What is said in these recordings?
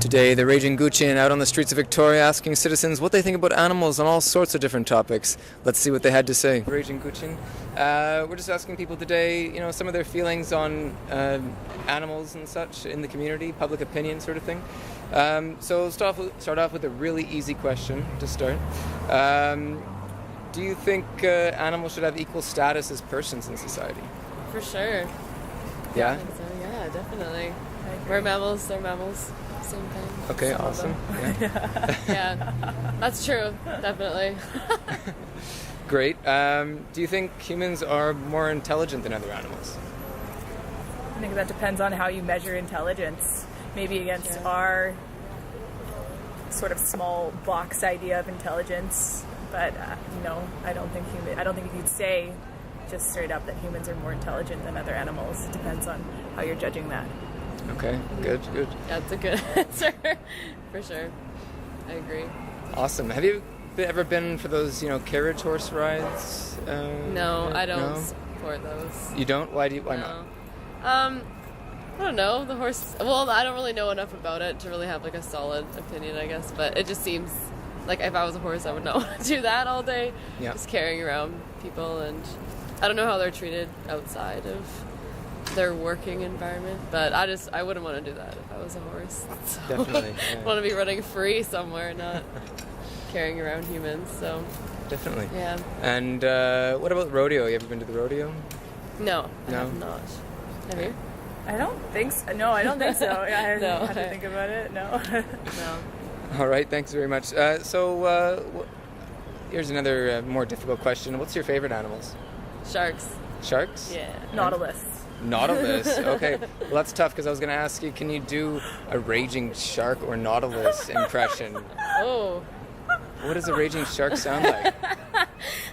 Today, the Raging Kucing out on the streets of Victoria asking citizens what they think about animals on all sorts of different topics. Let's see what they had to say. Raging Kucing. We're just asking people today, some of their feelings on animals and such in the community, public opinion sort of thing. So start off with a really easy question to start. Do you think animals should have equal status as persons in society? For sure. Yeah? I think so, yeah, definitely. We're mammals, they're mammals. Same thing. Okay, awesome. Yeah. Yeah, that's true, definitely. Great. Do you think humans are more intelligent than other animals? I think that depends on how you measure intelligence. Maybe against our sort of small box idea of intelligence, but no, I don't think you could say just straight up that humans are more intelligent than other animals. It depends on how you're judging that. Okay, good. Yeah, that's a good answer, for sure. I agree. Awesome. Have you ever been for those, carriage horse rides? No, I don't support those. You don't? Why not? I don't know. The horse. Well, I don't really know enough about it to really have like a solid opinion, I guess. But it just seems like if I was a horse, I would not want to do that all day. Yeah. Just carrying around people, and I don't know how they're treated outside of their working environment. But I wouldn't want to do that if I was a horse. So Definitely. Yeah. I want to be running free somewhere, not carrying around humans. So. Definitely. Yeah. And what about rodeo? You ever been to the rodeo? No, I have not. Have you? I don't think so. No, I don't think so. I No. had to think about it. No. No. All right, thanks very much. Here's another more difficult question. What's your favorite animals? Sharks. Sharks? Yeah. Nautilus. Nautilus. Okay. Well, that's tough because I was going to ask you, can you do a raging shark or nautilus impression? Oh. What does a raging shark sound like?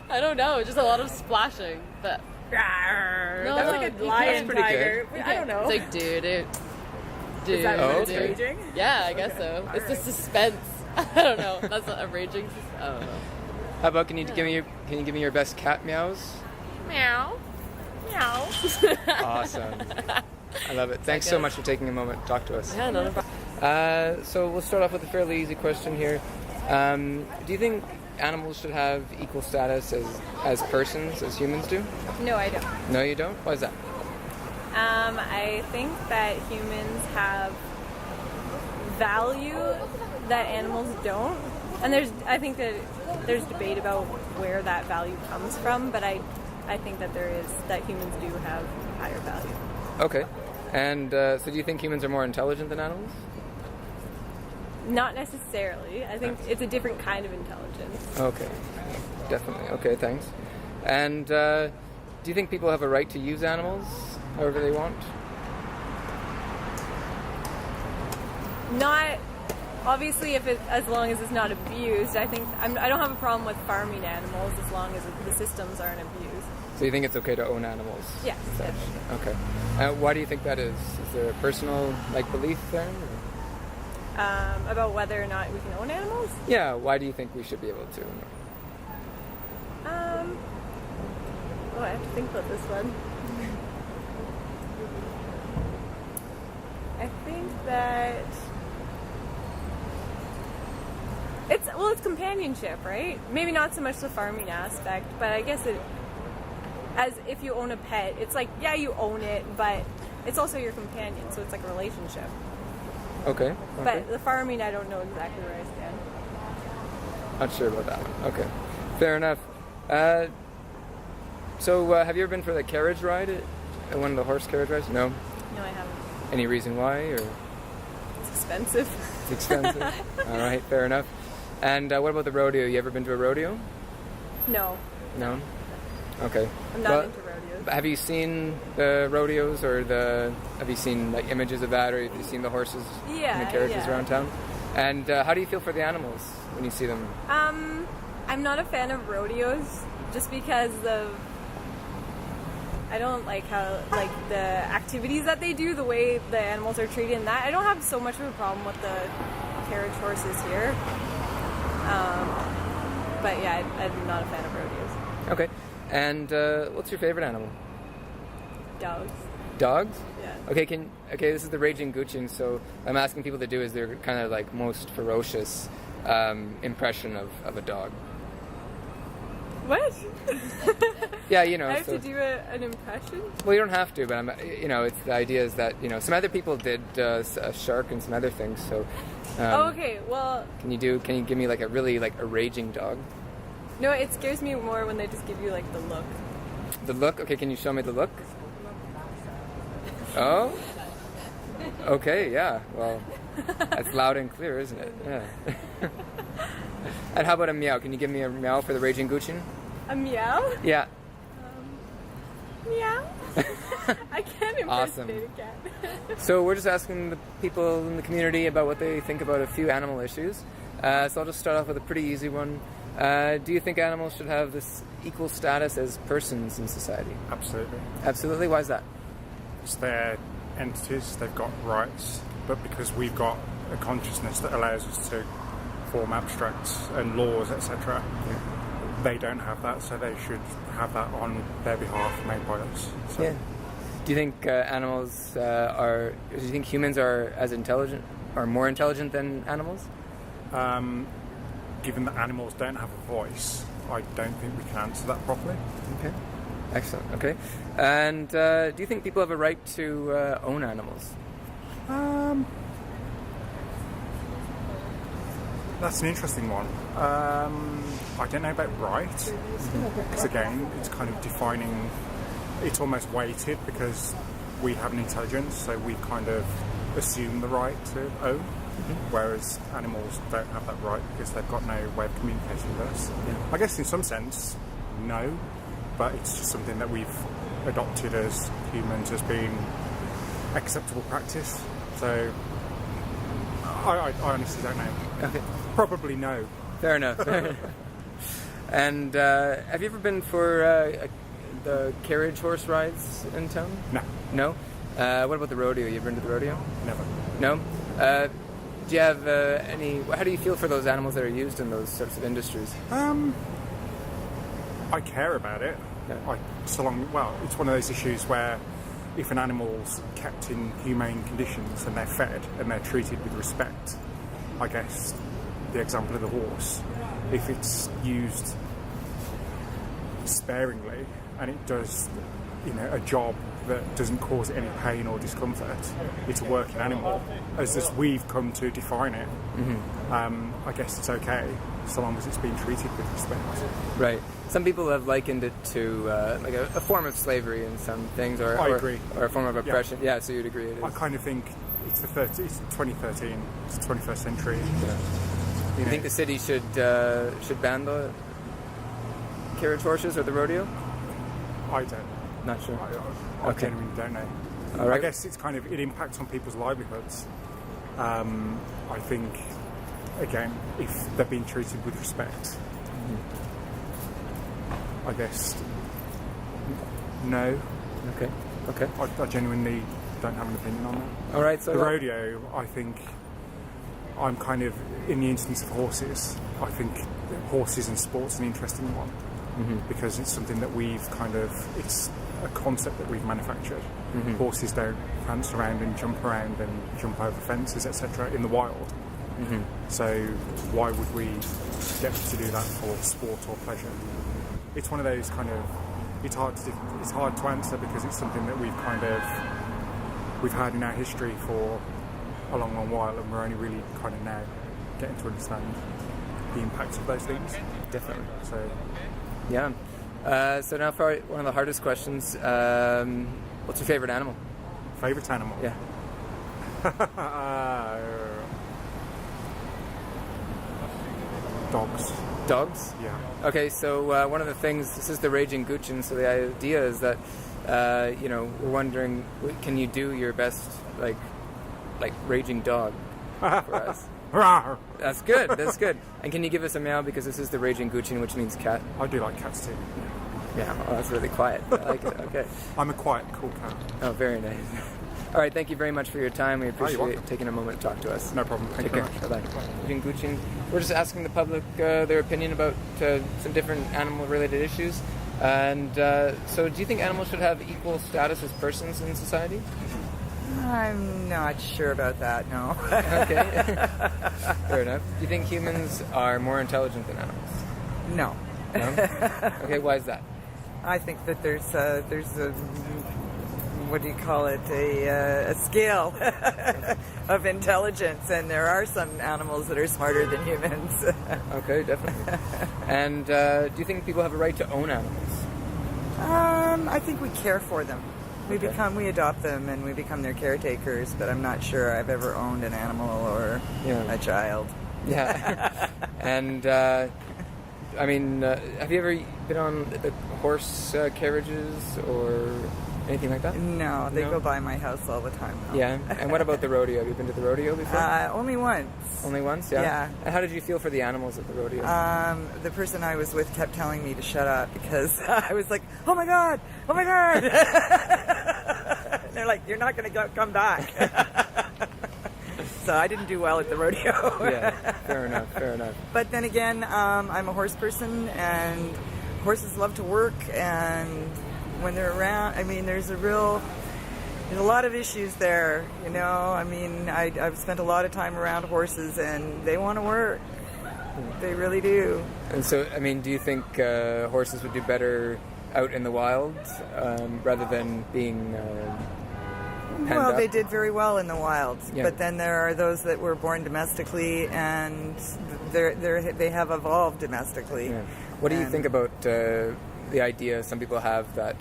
I don't know. Just a lot of splashing, but. No, That's like a you lion That's pretty tiger. I don't know. It's like dude. Is that Oh, what it's okay. raging? Yeah, I guess so. All It's the right. suspense. I don't know. That's not a raging. I don't know. How about can you give me your best cat meows? Meow. Meow. Awesome. I love it. Thanks so much for taking a moment to talk to us. Yeah, not a problem. So we'll start off with a fairly easy question here. Do you think animals should have equal status as persons, as humans do? No, I don't. No, you don't? Why is that? I think that humans have value that animals don't. And I think that there's debate about where that value comes from, but I think that that humans do have higher value. Okay. And so do you think humans are more intelligent than animals? Not necessarily. I think it's a different kind of intelligence. Okay. Definitely. Okay, thanks. And do you think people have a right to use animals however they want? Not obviously as long as it's not abused. I don't have a problem with farming animals as long as the systems aren't abused. So you think it's okay to own animals? Yes. Okay. Why do you think that is? Is there a personal belief there? Or? About whether or not we can own animals? Yeah. Why do you think we should be able to? I have to think about this one. I think that it's companionship, right? Maybe not so much the farming aspect, but I guess as if you own a pet, it's like, yeah, you own it, but it's also your companion, so it's like a relationship. Okay. But the farming, I don't know exactly where I stand. Not sure about that one. Okay. Fair enough. So have you ever been for the carriage ride? One of the horse carriage rides? No? No, I haven't. Any reason why? Or It's expensive. it's expensive? All right, fair enough. And what about the rodeo? You ever been to a rodeo? No, No? Okay. I'm not into rodeos. Have you seen the rodeos have you seen images of that, or have you seen the horses in the carriages Yeah. around town? And how do you feel for the animals when you see them? I'm not a fan of rodeos just because I don't like how the activities that they do, the way the animals are treated, and that I don't have so much of a problem with the carriage horses here. But yeah, I'm not a fan of rodeos. Okay. And what's your favorite animal? Dogs. Dogs? Yeah. Okay, this is the Raging Kucing, so I'm asking people to do is their kind of like most ferocious impression of a dog. What? Yeah, I have to do an impression? Well, you don't have to, but it's the idea is that some other people did a shark and some other things. So, Okay. Well, can you give me like a really like a raging dog? no, it scares me more when they just give you like the look. The look? Okay, can you show me the look? Oh? Okay, yeah. Well, that's loud and clear, isn't it? Yeah. And how about a meow? Can you give me a meow for the Raging Kucing? A meow? Yeah. Meow? I can't Awesome. impersonate a cat. So we're just asking the people in the community about what they think about a few animal issues. So I'll just start off with a pretty easy one. Do you think animals should have this equal status as persons in society? Absolutely. Absolutely. Why is that? It's their entities, they've got rights, but because we've got a consciousness that allows us to form abstracts and laws, etc., they don't have that, so they should have that on their behalf made by us. So. Yeah. Do you think animals are? Do you think humans are as intelligent, or more intelligent than animals? Given that animals don't have a voice, I don't think we can answer that properly. Okay. Excellent. Okay. And do you think people have a right to own animals? That's an interesting one. I don't know about right, because again, it's kind of defining, it's almost weighted because we have an intelligence, so we kind of assume the right to own, whereas animals don't have that right because they've got no way of communicating with us. Yeah. I guess in some sense, no, but it's just something that we've adopted as humans as being acceptable practice, so I honestly don't know. Okay. Probably no. Fair enough. Fair enough. And have you ever been for the carriage horse rides in town? No. No? What about the rodeo? You ever been to the rodeo? Never. No? Do you have any... How do you feel for those animals that are used in those sorts of industries? I care about it. Yeah. It's one of those issues where if an animal's kept in humane conditions and they're fed and they're treated with respect, I guess the example of the horse, if it's used sparingly and it does, a job that doesn't cause any pain or discomfort, it's a working animal, as we've come to define it. I guess it's okay, so long as it's being treated with respect. Right. Some people have likened it to like a form of slavery in some things, or I agree. Or a form of oppression. Yeah, so you'd agree it is. I kind of think it's 2013, it's the 21st century. Yeah. You think the city should ban the carriage horses or the rodeo? I don't. Not sure. I genuinely don't know. All right. I guess it impacts on people's livelihoods. I think, again, if they're being treated with respect, I guess no. Okay. I genuinely don't have an opinion on that. All right. So The rodeo, I think, I'm kind of, in the instance of horses, I think horses and sport's an interesting one. Because it's something that it's a concept that we've manufactured. Horses don't prance around and jump over fences, etc. in the wild. So why would we get to do that for sport or pleasure? It's one of those it's hard to answer because it's something that we've had in our history for a long, long while, and we're only really kind of now getting to understand the impact of those things. Definitely. So. Yeah. So now for one of the hardest questions. What's your favorite animal? Favorite animal? Yeah. Dogs. Dogs? Yeah. Okay, so one of the things, this is the Raging Kucing, so the idea is that, we're wondering, can you do your best, like raging dog for us? That's good. And can you give us a meow, because this is the Raging Kucing, which means cat? I do like cats too. Yeah, well, that's really quiet. I like it. Okay. I'm a quiet, cool cat. Oh, very nice. All right, thank you very much for your time. We you're appreciate welcome. taking a moment to talk to us. No problem. Thank Take you care. very much. Bye-bye. Raging Kucing. We're just asking the public their opinion about some different animal-related issues. And so, do you think animals should have equal status as persons in society? I'm not sure about that, no. Okay. Fair enough. Do you think humans are more intelligent than animals? No. No? Okay, why is that? I think that there's a what do you call it, a scale of intelligence, and there are some animals that are smarter than humans. Okay, definitely. And do you think people have a right to own animals? I think we care for them. We adopt them and we become their caretakers, but I'm not sure I've ever owned an animal or a child. Yeah. And I mean, have you ever been on the horse carriages or anything like that? No, they go by my house all the time. No. Yeah. And what about the rodeo? Have you been to the rodeo before? Only once. Only once? Yeah. Yeah. And how did you feel for the animals at the rodeo? The person I was with kept telling me to shut up because I was like, oh my God. And they're like, you're not going to come back. So I didn't do well at the rodeo. Yeah, fair enough. But then again, I'm a horse person, and horses love to work, and when they're around, I mean, there's a lot of issues there, you know. I mean, I've spent a lot of time around horses, and they want to work. They really do. And so, I mean, do you think horses would do better out in the wild rather than being penned Well, up? they did very well in the wild, Yeah. but then there are those that were born domestically, and they have evolved domestically. Yeah. What do you think about the idea some people have that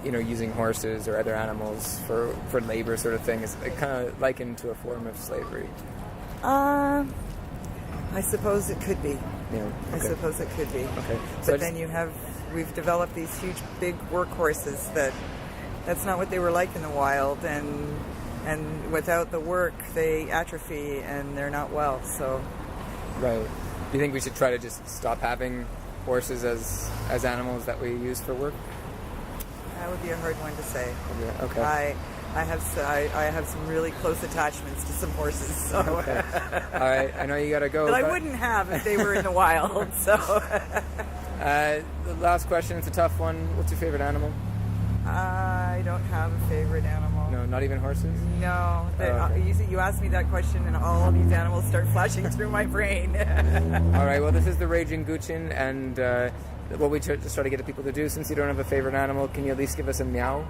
using horses or other animals for labor sort of thing is kind of likened to a form of slavery? I suppose it could be. Yeah. Okay. I suppose it could be. Okay. But then we've developed these huge, big workhorses that's not what they were like in the wild, and without the work, they atrophy and they're not well. So. Right. Do you think we should try to just stop having horses as animals that we use for work? That would be a hard one to say. Yeah. Okay. I have some really close attachments to some horses. So. Okay. All right. I know you gotta go. But I wouldn't have if they were in the wild. So. The last question. It's a tough one. What's your favorite animal? I don't have a favorite animal. No, not even horses? No. Okay. You ask me that question and all these animals start flashing through my brain. All right, well, this is the Raging Kucing, and what we just try to get people to do, since you don't have a favorite animal, can you at least give us a meow?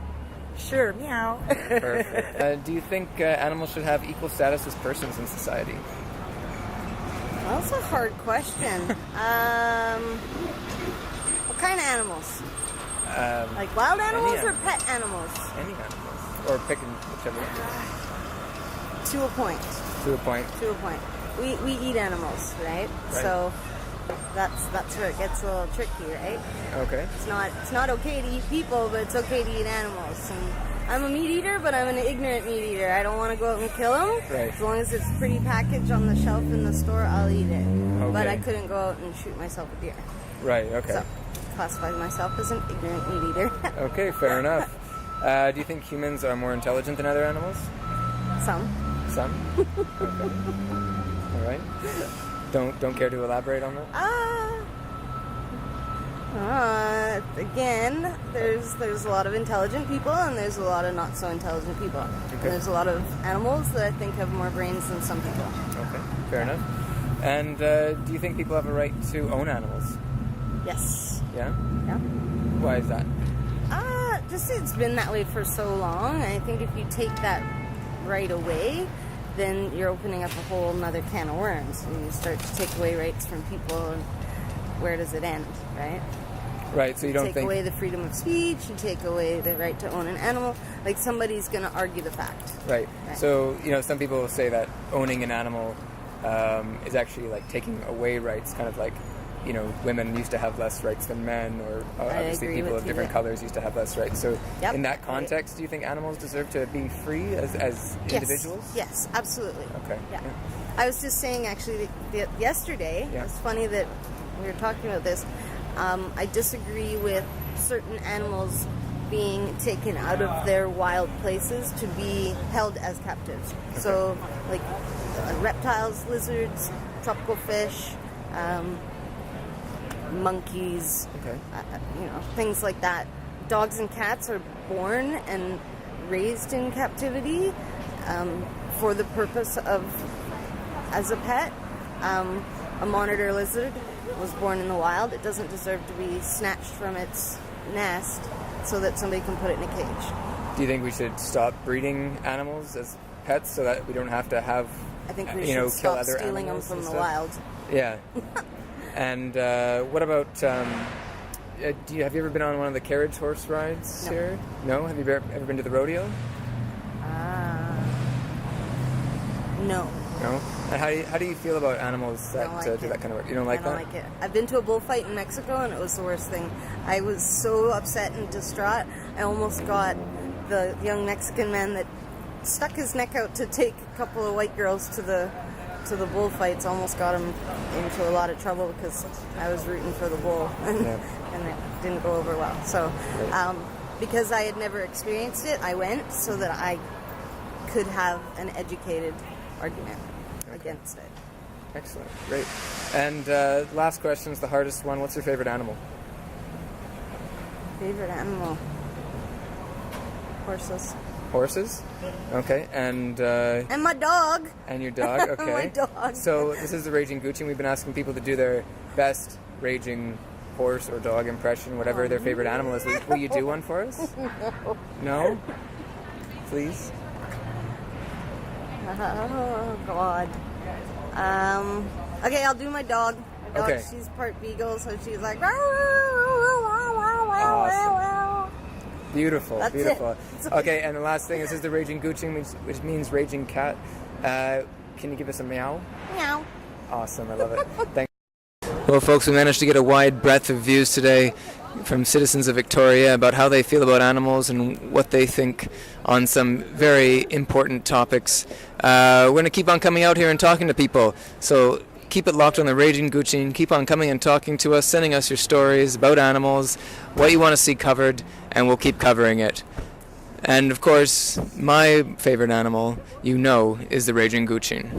Sure, meow. Perfect. Do you think animals should have equal status as persons in society? Well, that's a hard question. What kind of animals? Like wild animals or pet animals? Any animals. Or picking whichever one. To a point. To a point. To a point. We eat animals, right? So that's where it gets a little tricky, right? Okay. It's not okay to eat people, but it's okay to eat animals. And I'm a meat eater, but I'm an ignorant meat eater. I don't want to go out and kill them. Right. As long as it's a pretty package on the shelf in the store, I'll eat it. Okay. But I couldn't go out and shoot myself a deer. Right, okay. So, classify myself as an ignorant meat eater. Okay, fair enough. Do you think humans are more intelligent than other animals? Some. Some? Okay. All right. Don't care to elaborate on that? Again, there's a lot of intelligent people and there's a lot of not so intelligent people. Okay. And there's a lot of animals that I think have more brains than some people. Okay, fair enough. And do you think people have a right to own animals? Yes. Yeah? Yeah. Why is that? Just it's been that way for so long. I think if you take that right away, then you're opening up a whole nother can of worms. And you start to take away rights from people, and where does it end, right? Right, so you don't take think... away the freedom of speech, you take away the right to own an animal. Like, somebody's going to argue the fact. Right. So, some people will say that owning an animal is actually like taking away rights, kind of like, women used to have less rights than men, or obviously people of different colors used to have less rights. So in that context, do you think animals deserve to be free as individuals? Yes, absolutely. Okay. Yeah. I was just saying, actually, yesterday, it's funny that we were talking about this, I disagree with certain animals being taken out of their wild places to be held as captives. Okay. So, like reptiles, lizards, tropical fish, monkeys, Okay. things like that. Dogs and cats are born and raised in captivity for the purpose of as a pet. A monitor lizard was born in the wild. It doesn't deserve to be snatched from its nest so that somebody can put it in a cage. Do you think we should stop breeding animals as pets so that we don't have to have, I think we kill should stop other stealing them animals from and the stuff? wild. Yeah. And what about? Have you ever been on one of the carriage horse rides No. here? No. Have you ever been to the rodeo? No. No. And how do you feel about animals that Don't like do it. that kind of work? You don't like I don't that? like it. I've been to a bullfight in Mexico, and it was the worst thing. I was so upset and distraught. I almost got the young Mexican man that stuck his neck out to take a couple of white girls to the bullfights. Almost got him into a lot of trouble because I was rooting for the bull, and it didn't go over well. So, because I had never experienced it, I went so that I could have an educated argument against it. Excellent. Great. And last question is the hardest one. What's your favorite animal? Favorite animal? Horses. Horses? Okay. And my dog. And your dog? Okay. My dog. So this is the Raging Kucing. We've been asking people to do their best raging horse or dog impression, whatever their favorite animal is. Will you do one for us? No. No? Please? Oh, God. Okay, I'll do my dog. My dog, Okay. she's part beagle, so she's like... Awesome. Beautiful, That's beautiful. it. Okay, and the last thing, this is the Raging Kucing, which means raging cat. Can you give us a meow? Meow. Awesome, I love it. Thanks. Well, folks, we managed to get a wide breadth of views today from citizens of Victoria about how they feel about animals and what they think on some very important topics. We're going to keep on coming out here and talking to people, so keep it locked on the Raging Kucing. Keep on coming and talking to us, sending us your stories about animals, what you want to see covered, and we'll keep covering it. And of course, my favorite animal, is the Raging Kucing.